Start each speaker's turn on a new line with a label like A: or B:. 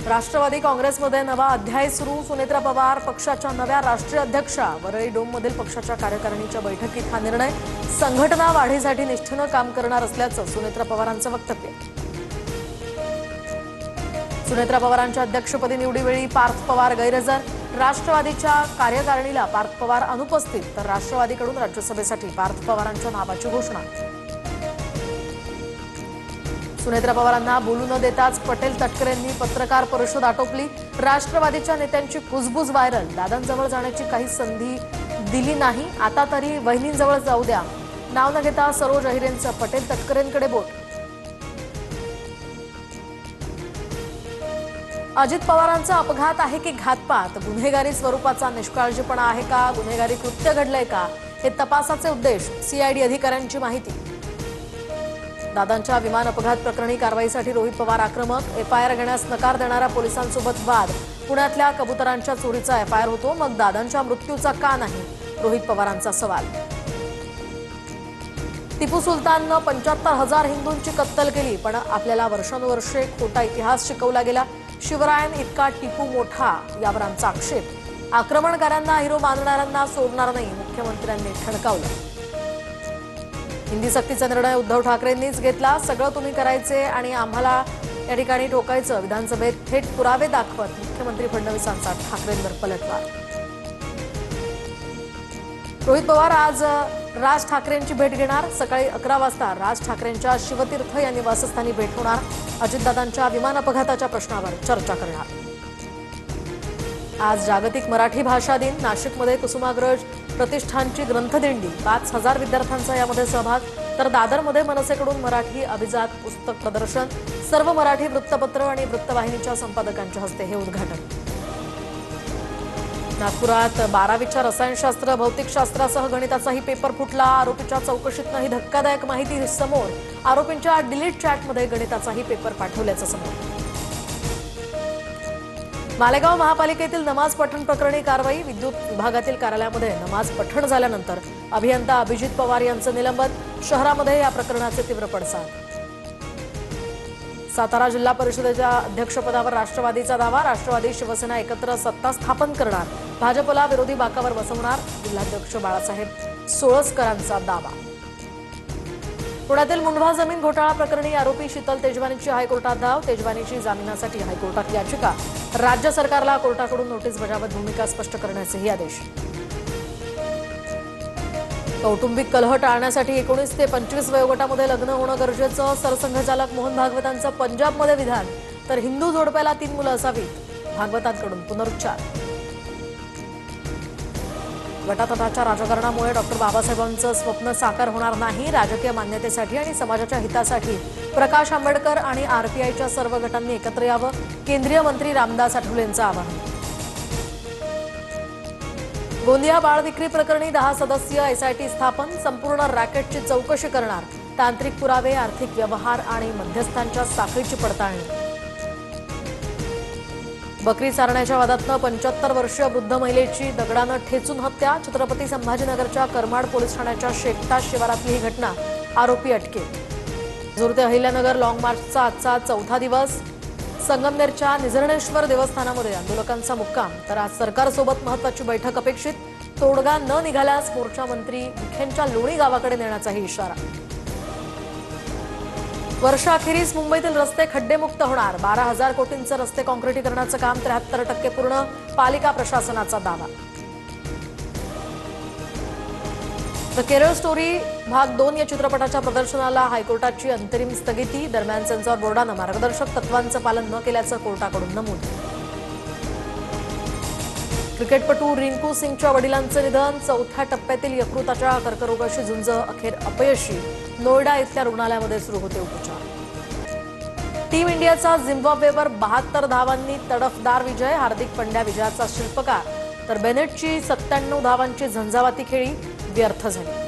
A: राष्ट्रवादी काँग्रेसमध्ये नवा अध्याय सुरू। सुनेत्रा पवार पक्षाच्या नव्या राष्ट्रीय अध्यक्षा। वरळी डोममधील पक्षाच्या कार्यकारिणीच्या बैठकीत हा निर्णय। संघटना वाढीसाठी निष्ठेनं काम करणार असल्याचं सुनेत्रा पवारांचं वक्तव्य। सुनेत्रा पवारांच्या अध्यक्षपदी निवडीवेळी पार्थ पवार गैरहजर। राष्ट्रवादीच्या कार्यकारिणीला पार्थ पवार अनुपस्थित, तर राष्ट्रवादीकडून राज्यसभेसाठी पार्थ पवारांच्या नावाची घोषणा। सुनेत्रा पवारांना बोलू न देताच पटेल तटकरेंनी पत्रकार परिषद आटोपली। राष्ट्रवादीच्या नेत्यांची कुजबुज व्हायरल। दादांजवळ जाण्याची काही संधी दिली नाही, आता तरी वहिनींजवळ जाऊ द्या। नाव न घेता सरोज अहिरेंचं पटेल तटकरेंकडे बोट। अजित पवारांचा अपघात आहे की घातपात? गुन्हेगारी स्वरूपाचा निष्काळजीपणा आहे का? गुन्हेगारी कृत्य घडलंय का? हे तपासाचे उद्देश। सीआयडी अधिकाऱ्यांची माहिती। दादांच्या विमान अपघात प्रकरणी कारवाईसाठी रोहित पवार आक्रमक। एफआयआर घेण्यास नकार देणाऱ्या पोलिसांसोबत वाद। पुण्यातल्या कबुतरांच्या चोरीचा एफआयआर होतो, मग दादांच्या मृत्यूचा का नाही? रोहित पवारांचा सवाल। टिपू सुलताननं 75,000 हिंदूंची कत्तल केली, पण आपल्याला वर्षानुवर्षे खोटा इतिहास शिकवला गेला। शिवरायन इतका टिपू मोठा, यावर आमचा आक्षेप। आक्रमणकारांना हिरो मानणाऱ्यांना सोडणार नाही, मुख्यमंत्र्यांनी ठणकावलं। हिंदी सक्तीचा निर्णय उद्धव ठाकरेंनीच घेतला। सगळं तुम्ही करायचे आणि आम्हाला या ठिकाणी ठोकायचं। विधानसभेत थेट पुरावे दाखवत मुख्यमंत्री फडणवीसांचा ठाकरेंवर पलटवार। रोहित पवार आज राज ठाकरेंची भेट घेणार। सकाळी 11 वाजता राज ठाकरेंच्या शिवतीर्थ या निवासस्थानी भेट होणार। अजितदादांच्या विमान अपघाताच्या प्रश्नावर चर्चा करणार। आज जागतिक मराठी भाषा दिन। नाशिकमध्ये कुसुमाग्रज प्रतिष्ठानची ग्रंथदिंडी। 5,000 विद्यार्थ्यांचा यामध्ये सहभाग, तर दादरमध्ये मनसेकडून मराठी अभिजात पुस्तक प्रदर्शन। सर्व मराठी वृत्तपत्र आणि वृत्तवाहिनीच्या संपादकांच्या हस्ते हे उद्घाटन। नागपुरात 12वीच्या रसायनशास्त्र भौतिकशास्त्रासह गणिताचाही पेपर फुटला। आरोपीच्या चौकशीतनं ही धक्कादायक माहिती समोर। आरोपींच्या डिलीट चॅटमध्ये गणिताचाही पेपर पाठवल्याचं समोर। मालेगाव महापालिकेतील नमाज पठण प्रकरणी कारवाई। विद्युत विभागातील कार्यालयामध्ये नमाज पठण झाल्यानंतर अभियंता अभिजित पवार यांचं निलंबन। शहरामध्ये या प्रकरणाचे तीव्र पडसाद। सातारा जिल्हा परिषदेच्या अध्यक्षपदावर राष्ट्रवादीचा दावा। राष्ट्रवादी शिवसेना एकत्र सत्ता स्थापन करणार, भाजपला विरोधी बाकावर बसवणार, जिल्हाध्यक्ष बाळासाहेब सोळसकरांचा दावा। पुण्यातील मुंढवा जमीन घोटाळा प्रकरणी आरोपी शीतल तेजवानीची हायकोर्टात धाव। तेजवानीची जामिनासाठी हायकोर्टात याचिका। राज्य सरकारला कोर्टाकडून नोटीस बजावत भूमिका स्पष्ट करण्याचेही आदेश। कौटुंबिक कलह टाळण्यासाठी 19 ते 25 वयोगटामध्ये लग्न होणं गरजेचं। सरसंघचालक मोहन भागवतांचं पंजाबमध्ये विधान, तर हिंदू जोडप्याला 3 मुलं असावीत, भागवतांकडून पुनरुच्चार। गटातटाच्या राजकारणामुळे डॉक्टर बाबासाहेबांचं स्वप्न साकार होणार नाही। राजकीय मान्यतेसाठी आणि समाजाच्या हितासाठी प्रकाश आंबेडकर आणि आरपीआयच्या सर्व गटांनी एकत्र यावं, केंद्रीय मंत्री रामदास आठवलेंचं आवाहन। गोंदिया बाळ विक्री प्रकरणी 10 सदस्यीय एसआयटी स्थापन। संपूर्ण रॅकेटची चौकशी करणार, तांत्रिक पुरावे, आर्थिक व्यवहार आणि मध्यस्थांच्या साखळीची पडताळणी। बकरी चारण्याच्या वादातनं 75 वर्षीय वृद्ध महिलेची दगडानं ठेचून हत्या। छत्रपती संभाजीनगरच्या करमाड पोलीस ठाण्याच्या शेकटा शिवारातली ही घटना, आरोपी अटकेत। झुरते अहिल्यानगर लॉंग मार्चचा आजचा 4था दिवस। संगमनेरच्या निझर्णेश्वर देवस्थानामध्ये आंदोलकांचा मुक्काम, तर आज सरकारसोबत महत्त्वाची बैठक अपेक्षित। तोडगा न निघाल्यास मोर्चा मंत्री विखेंच्या लोणी गावाकडे नेण्याचाही इशारा। वर्षाअखेरीस मुंबईतील रस्ते खड्डेमुक्त होणार। 12,000 कोटींचं रस्ते काँक्रिटीकरणाचं काम 73% पूर्ण, पालिका प्रशासनाचा दावा। द केरळ स्टोरी भाग 2 या चित्रपटाच्या प्रदर्शनाला हायकोर्टाची अंतरिम स्थगिती। दरम्यान सेन्सॉर बोर्डानं मार्गदर्शक तत्वांचं पालन न केल्याचं कोर्टाकडून नमूद। क्रिकेटपटू रिंकू सिंगच्या वडिलांचं निधन। 4थ्या टप्प्यातील यकृताच्या कर्करोगाशी झुंज, अखेर अपयशी। नोएडा इथल्या रुग्णालयामध्ये सुरू होते उपचार। टीम इंडियाचा झिम्बाब्वेवर 72 धावांनी तडफदार विजय। हार्दिक पंड्या विजयाचा शिल्पकार, तर बेनेटची 97 धावांची झंझावाती खेळी व्यर्थ झाली।